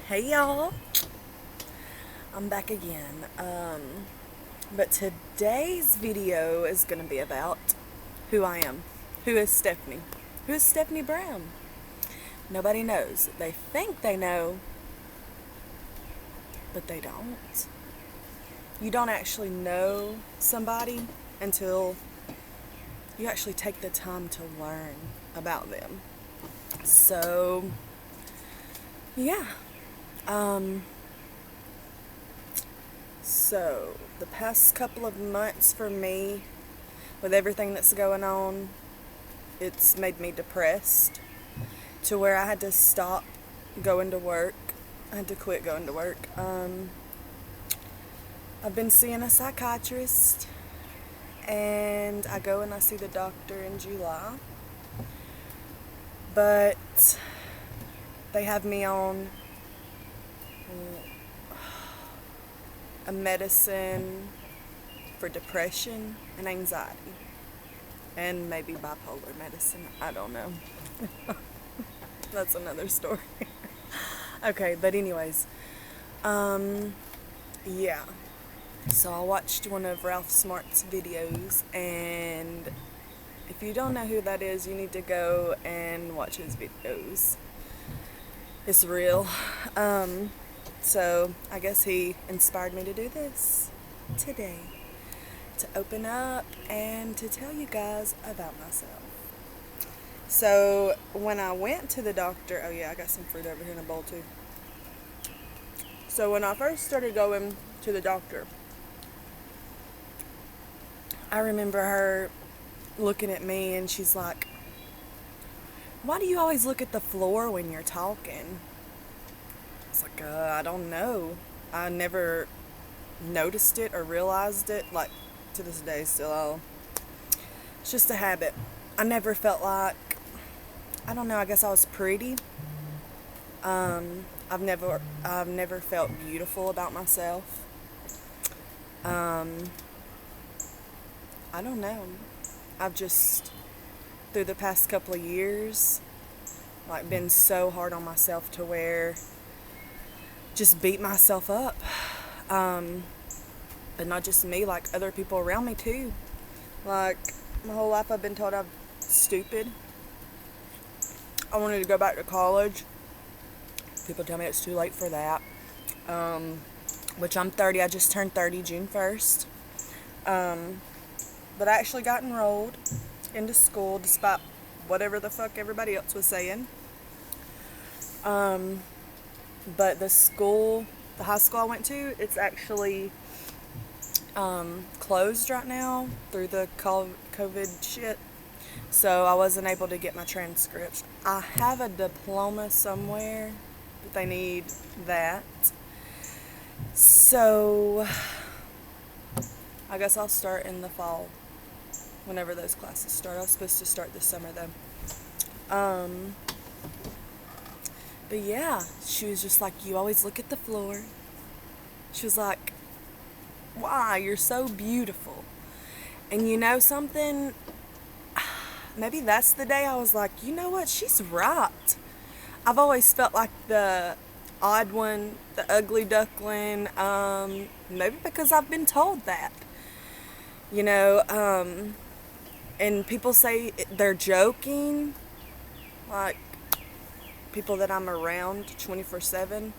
Hey y'all, I'm back again. But today's video is going to be about who I am. Who is Stephanie? Who is Stephanie Brown? Nobody knows. They think they know, but they don't. You don't actually know somebody until you actually take the time to learn about them. So, yeah. Um, So, the past couple of months for me, with everything that's going on, it's made me depressed to where I had to stop going to work. I had to quit going to work. I've been seeing a psychiatrist, and I go and I see the doctor in July. But they have me on a medicine for depression and anxiety, and maybe bipolar medicine. I don't know. That's another story. Okay, but anyways, yeah. So I watched one of Ralph Smart's videos, and if you don't know who that is, you need to go and watch his videos. It's real. So I guess he inspired me to do this today, to open up and to tell you guys about myself. So when I went to the doctor, oh yeah, I got some fruit over here in a bowl too. So when I first started going to the doctor, I remember her looking at me and she's like, "Why do you always look at the floor when you're talking?" It's like, I don't know. I never noticed it or realized it. Like, to this day still, it's just a habit. I never felt like, I don't know, I guess I was pretty. I've never felt beautiful about myself. I don't know. I've just, through the past couple of years, like, been so hard on myself to where just beat myself up. But not just me, like other people around me too. Like, my whole life I've been told I'm stupid. I wanted to go back to college. People tell me it's too late for that. Which I'm 30. I just turned 30 June 1st. But I actually got enrolled into school despite whatever the fuck everybody else was saying. But the high school I went to, it's actually closed right now through the COVID shit. So I wasn't able to get my transcripts. I have a diploma somewhere, but they need that. So I guess I'll start in the fall, whenever those classes start. I was supposed to start this summer though. But yeah, she was just like, "You always look at the floor." She was like, "Why? You're so beautiful." And you know something? Maybe that's the day I was like, you know what? She's right. I've always felt like the odd one, the ugly duckling. Maybe because I've been told that. You know, and people say they're joking. Like, people that I'm around 24/7.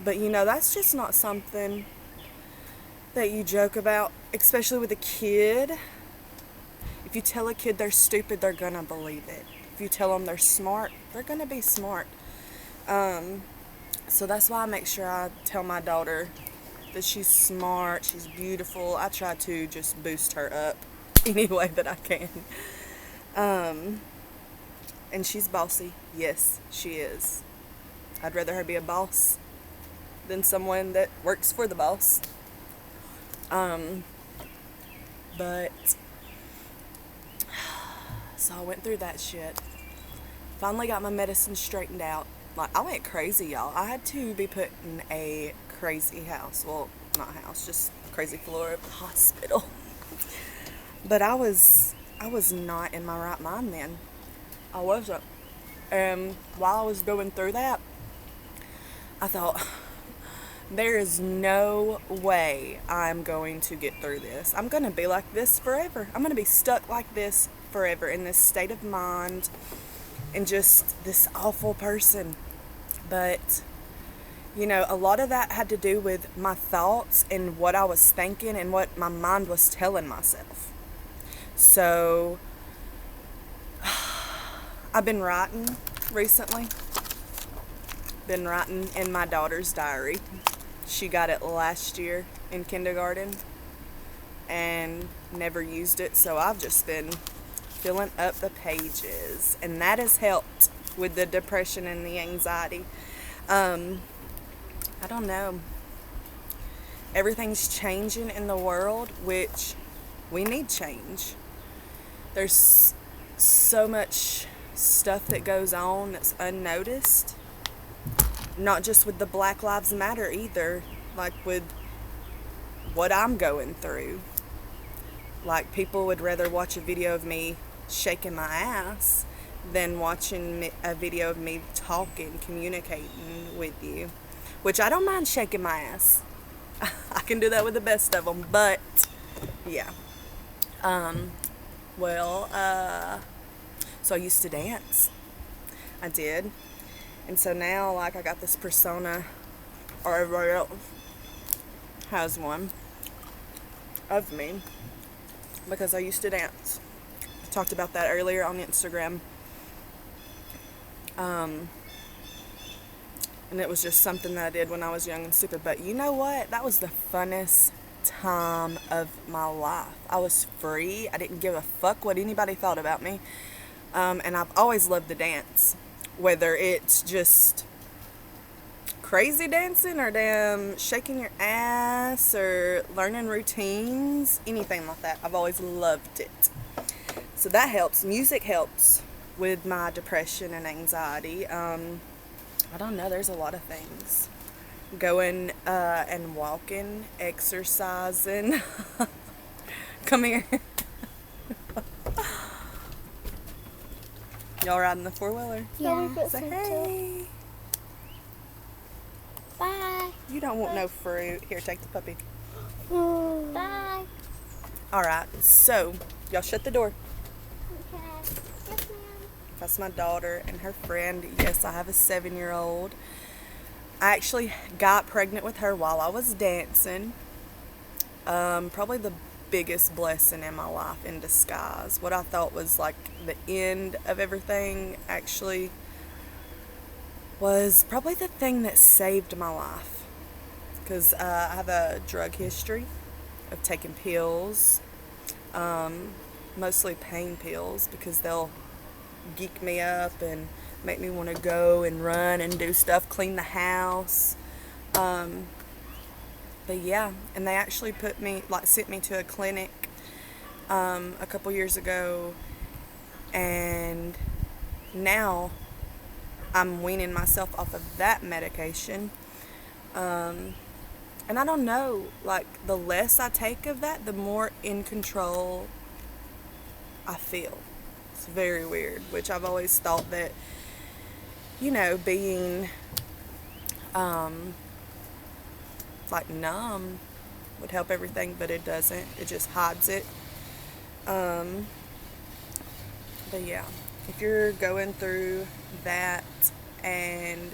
But you know, that's just not something that you joke about, especially with a kid. If you tell a kid they're stupid, they're gonna believe it. If you tell them they're smart, they're gonna be smart. So that's why I make sure I tell my daughter that she's smart, she's beautiful. I try to just boost her up any way that I can. And she's bossy. Yes, she is. I'd rather her be a boss than someone that works for the boss. But so I went through that shit. Finally got my medicine straightened out. Like, I went crazy, y'all. I had to be put in a crazy house. Well, not house, just crazy floor of the hospital. But I was not in my right mind then. I wasn't. And while I was going through that, I thought, there is no way I'm going to get through this. I'm going to be like this forever. I'm going to be stuck like this forever in this state of mind and just this awful person. But, you know, a lot of that had to do with my thoughts and what I was thinking and what my mind was telling myself. So, I've been writing recently. Been writing in my daughter's diary. She got it last year in kindergarten and never used it, so I've just been filling up the pages, and that has helped with the depression and the anxiety. I don't know. Everything's changing in the world, which we need change. There's so much stuff that goes on that's unnoticed. Not just with the Black Lives Matter either, like with what I'm going through. Like, people would rather watch a video of me shaking my ass than watching a video of me talking, communicating with you. Which I don't mind shaking my ass. I can do that with the best of them, but yeah. So I used to dance. I did. And so now, like, I got this persona, or everybody else has one, of me, because I used to dance. I talked about that earlier on Instagram. And it was just something that I did when I was young and stupid. But you know what? That was the funnest time of my life. I was free. I didn't give a fuck what anybody thought about me. And I've always loved to dance. Whether it's just crazy dancing or damn shaking your ass or learning routines, anything like that. I've always loved it. So that helps. Music helps with my depression and anxiety. I don't know. There's a lot of things. Going and walking, exercising. Come here. Y'all riding the four-wheeler? Yeah. Say hey. Bye. You don't want no fruit. Here, take the puppy. Bye. Alright, so, y'all shut the door. Okay. Yes, ma'am. That's my daughter and her friend. Yes, I have a 7-year-old. I actually got pregnant with her while I was dancing. Probably the biggest blessing in my life in disguise. What I thought was like the end of everything actually was probably the thing that saved my life. Because I have a drug history of taking pills, mostly pain pills, because they'll geek me up and make me want to go and run and do stuff, clean the house. But yeah, and they actually sent me to a clinic a couple years ago, and now I'm weaning myself off of that medication. And I don't know, like, the less I take of that, the more in control I feel. It's very weird, which I've always thought that, you know, being like numb would help everything, but it doesn't. It just hides it. But yeah, if you're going through that and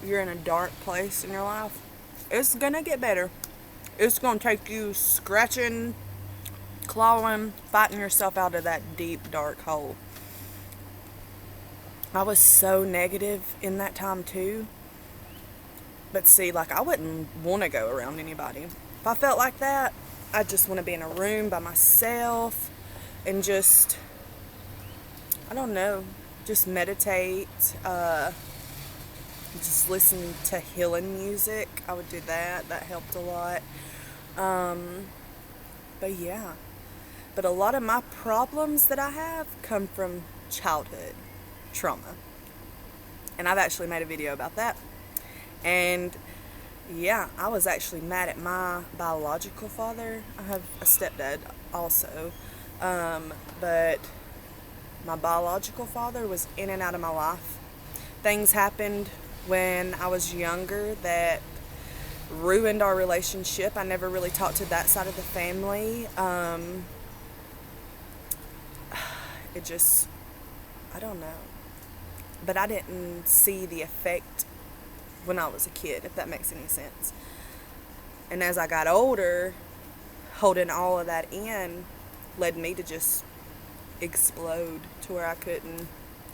you're in a dark place in your life, it's gonna get better. It's gonna take you scratching, clawing, fighting yourself out of that deep, dark hole. I was so negative in that time too. But see, like, I wouldn't want to go around anybody. If I felt like that, I'd just want to be in a room by myself and just, I don't know, just meditate, just listen to healing music. I would do that. That helped a lot. But yeah. But a lot of my problems that I have come from childhood trauma. And I've actually made a video about that. And yeah, I was actually mad at my biological father. I have a stepdad also. But My biological father was in and out of my life. Things happened when I was younger that ruined our relationship. I never really talked to that side of the family. It just, I don't know. But I didn't see the effect when I was a kid, if that makes any sense. And as I got older, holding all of that in led me to just explode to where I couldn't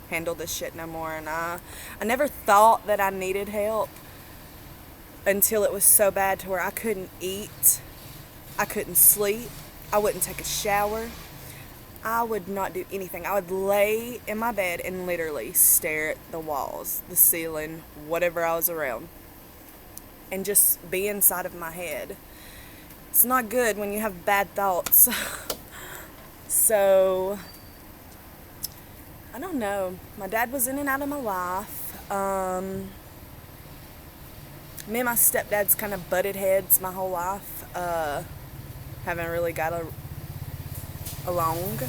handle this shit no more. And I never thought that I needed help until it was so bad to where I couldn't eat, I couldn't sleep, I wouldn't take a shower, I would not do anything. I would lay in my bed and literally stare at the walls, the ceiling, whatever I was around, and just be inside of my head. It's not good when you have bad thoughts. So, I don't know. My dad was in and out of my life. Me and my stepdad's kind of butted heads my whole life. Haven't really got along.